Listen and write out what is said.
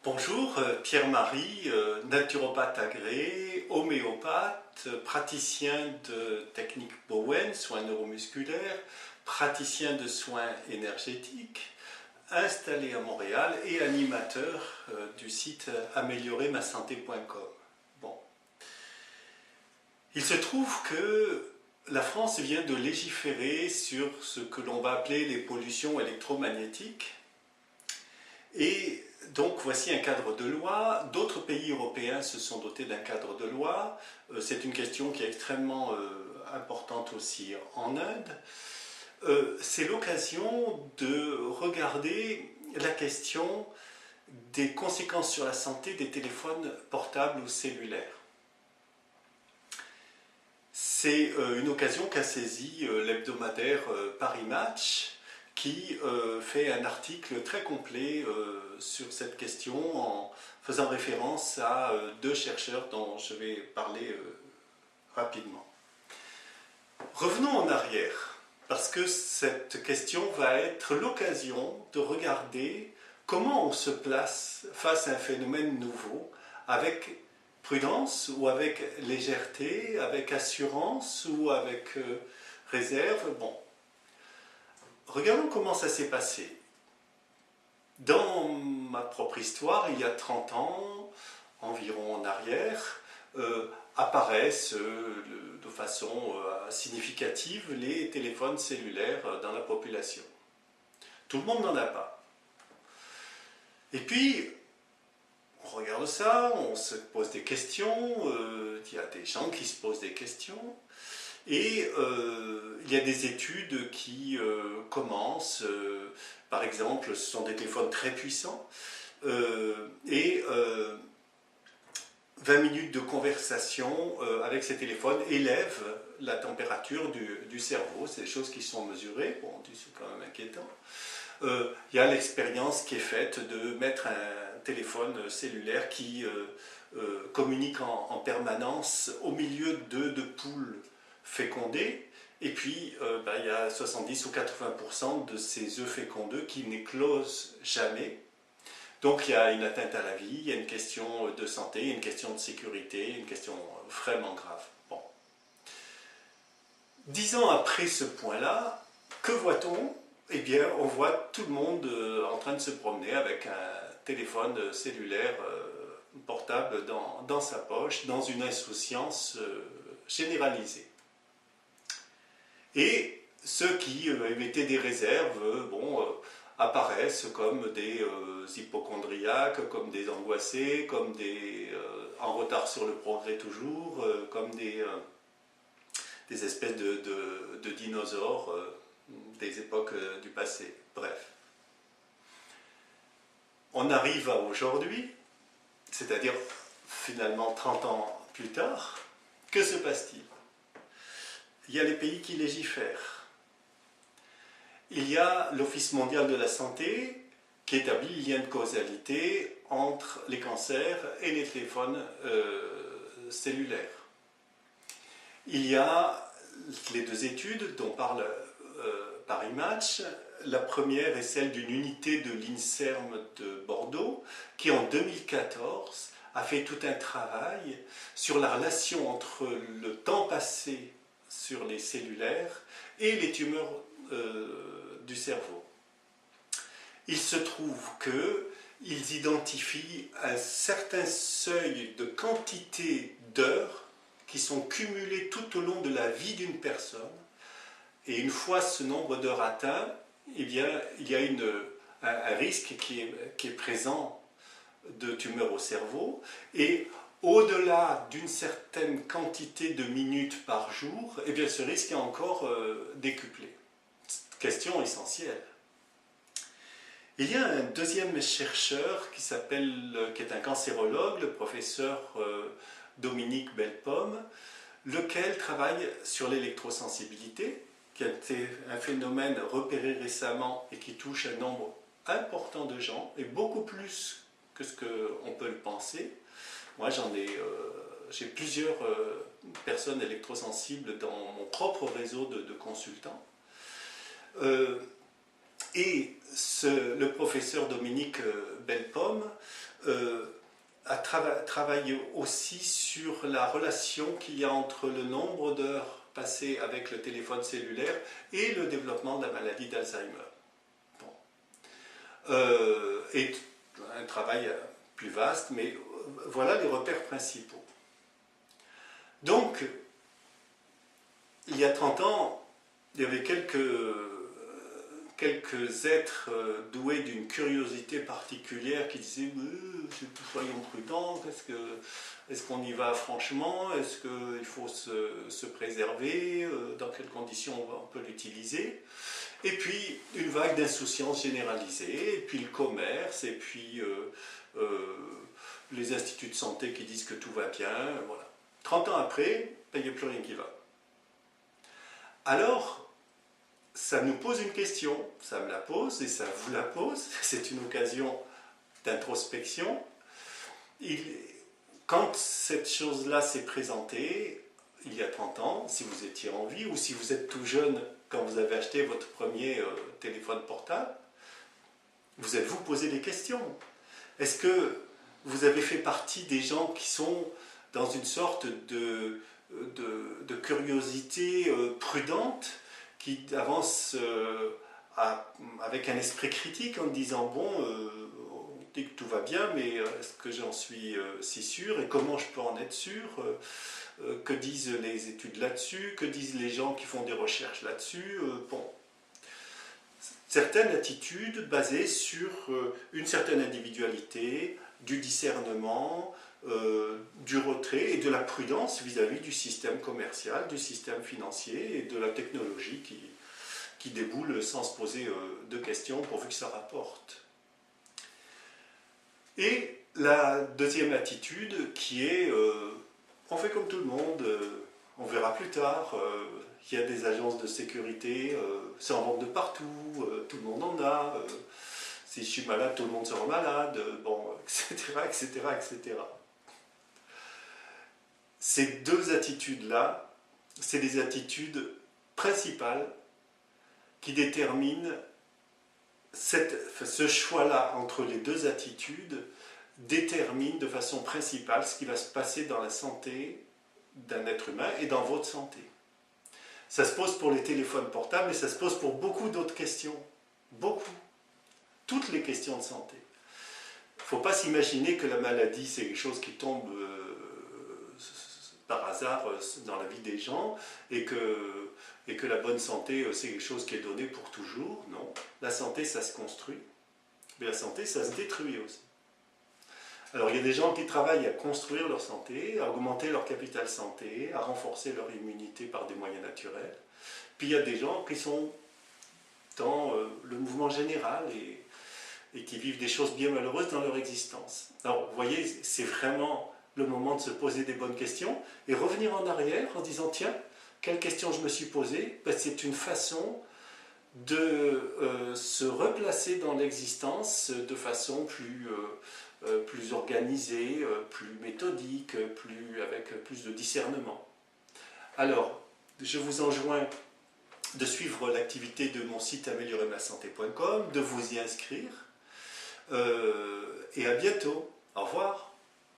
Bonjour, Pierre-Marie, naturopathe agréé, homéopathe, praticien de technique Bowen, soins neuromusculaires, praticien de soins énergétiques, installé à Montréal et animateur du site améliorermasanté.com. Bon. Il se trouve que la France vient de légiférer sur ce que l'on va appeler les pollutions électromagnétiques. Et donc voici un cadre de loi. D'autres pays européens se sont dotés d'un cadre de loi. C'est une question qui est extrêmement importante aussi en Inde. C'est l'occasion de regarder la question des conséquences sur la santé des téléphones portables ou cellulaires. C'est une occasion qu'a saisi l'hebdomadaire Paris Match, qui fait un article très complet sur cette question en faisant référence à deux chercheurs dont je vais parler rapidement. Revenons en arrière, parce que cette question va être l'occasion de regarder comment on se place face à un phénomène nouveau, avec prudence ou avec légèreté, avec assurance ou avec réserve. Bon. Regardons comment ça s'est passé. Dans ma propre histoire, il y a 30 ans, environ en arrière, apparaissent de façon significative les téléphones cellulaires dans la population. Tout le monde n'en a pas. Et puis, on regarde ça, on se pose des questions, il y a des gens qui se posent des questions. Et il y a des études qui commencent, par exemple, ce sont des téléphones très puissants, et 20 minutes de conversation avec ces téléphones élèvent la température du cerveau. C'est des choses qui sont mesurées, bon, c'est quand même inquiétant. Il y a l'expérience qui est faite de mettre un téléphone cellulaire qui communique en permanence au milieu de poules fécondés, et puis il y a 70 ou 80% de ces œufs fécondeux qui n'éclosent jamais. Donc il y a une atteinte à la vie, il y a une question de santé, il y a une question de sécurité, une question vraiment grave. Bon. 10 ans après ce point-là, que voit-on? Eh bien, on voit tout le monde en train de se promener avec un téléphone cellulaire portable dans sa poche, dans une insouciance généralisée. Et ceux qui émettaient des réserves apparaissent comme des hypocondriaques, comme des angoissés, comme des en retard sur le progrès toujours, comme des espèces de dinosaures des époques du passé. Bref. On arrive à aujourd'hui, c'est-à-dire finalement 30 ans plus tard. Que se passe-t-il? Il y a les pays qui légifèrent. Il y a l'Office mondial de la santé qui établit le lien de causalité entre les cancers et les téléphones cellulaires. Il y a les deux études dont parle Paris Match. La première est celle d'une unité de l'INSERM de Bordeaux qui en 2014 a fait tout un travail sur la relation entre le temps passé sur les cellulaires et les tumeurs du cerveau. Il se trouve qu'ils identifient un certain seuil de quantité d'heures qui sont cumulées tout au long de la vie d'une personne, et une fois ce nombre d'heures atteint, eh bien, il y a un risque qui est présent de tumeur au cerveau, et au-delà d'une certaine quantité de minutes par jour, eh bien, ce risque est encore décuplé. Question essentielle. Il y a un deuxième chercheur qui est un cancérologue, le professeur Dominique Bellepomme, lequel travaille sur l'électrosensibilité, qui a été un phénomène repéré récemment et qui touche un nombre important de gens, et beaucoup plus que ce qu'on peut le penser. Moi, j'ai plusieurs personnes électrosensibles dans mon propre réseau de consultants. Et le professeur Dominique Bellepomme travaille aussi sur la relation qu'il y a entre le nombre d'heures passées avec le téléphone cellulaire et le développement de la maladie d'Alzheimer. Bon. Et un travail plus vaste, mais voilà les repères principaux. Donc, il y a 30 ans, il y avait quelques êtres doués d'une curiosité particulière qui disaient soyons prudents, est-ce qu'on y va franchement, est-ce qu'il faut se préserver, dans quelles conditions on peut l'utiliser. Et puis une vague d'insouciance généralisée, et puis le commerce, et puis les instituts de santé qui disent que tout va bien, voilà. 30 ans après, il n'y a plus rien qui va. Alors, ça nous pose une question, ça me la pose et ça vous la pose, c'est une occasion d'introspection. Quand cette chose-là s'est présentée, il y a 30 ans, si vous étiez en vie, ou si vous êtes tout jeune quand vous avez acheté votre premier téléphone portable, vous êtes-vous posé des questions? Est-ce que vous avez fait partie des gens qui sont dans une sorte de curiosité prudente, qui avance avec un esprit critique en disant bon, on dit que tout va bien, mais est-ce que j'en suis si sûr et comment je peux en être sûr? Que disent les études là-dessus? Que disent les gens qui font des recherches là-dessus? Bon, certaines attitudes basées sur une certaine individualité, du discernement, du retrait et de la prudence vis-à-vis du système commercial, du système financier et de la technologie qui déboule sans se poser de questions pourvu que ça rapporte. Et la deuxième attitude qui est on fait comme tout le monde, on verra plus tard, il y a des agences de sécurité, c'est en vente de partout, tout le monde en a, si je suis malade, tout le monde sera malade, bon, etc., etc., etc. Ces deux attitudes-là, c'est des attitudes principales qui déterminent ce choix-là entre les deux attitudes détermine de façon principale ce qui va se passer dans la santé d'un être humain et dans votre santé. Ça se pose pour les téléphones portables et ça se pose pour beaucoup d'autres questions. Beaucoup. Toutes les questions de santé. Il ne faut pas s'imaginer que la maladie, c'est quelque chose qui tombe par hasard dans la vie des gens et que la bonne santé, c'est quelque chose qui est donné pour toujours. Non. La santé, ça se construit. Mais la santé, ça se détruit aussi. Alors il y a des gens qui travaillent à construire leur santé, à augmenter leur capital santé, à renforcer leur immunité par des moyens naturels. Puis il y a des gens qui sont dans le mouvement général et qui vivent des choses bien malheureuses dans leur existence. Alors vous voyez, c'est vraiment le moment de se poser des bonnes questions et revenir en arrière en se disant tiens, quelle question je me suis posée? Ben, c'est une façon de se replacer dans l'existence de façon plus organisée, plus méthodique, avec plus de discernement. Alors, je vous enjoins de suivre l'activité de mon site améliorermasanté.com, de vous y inscrire, et à bientôt. Au revoir.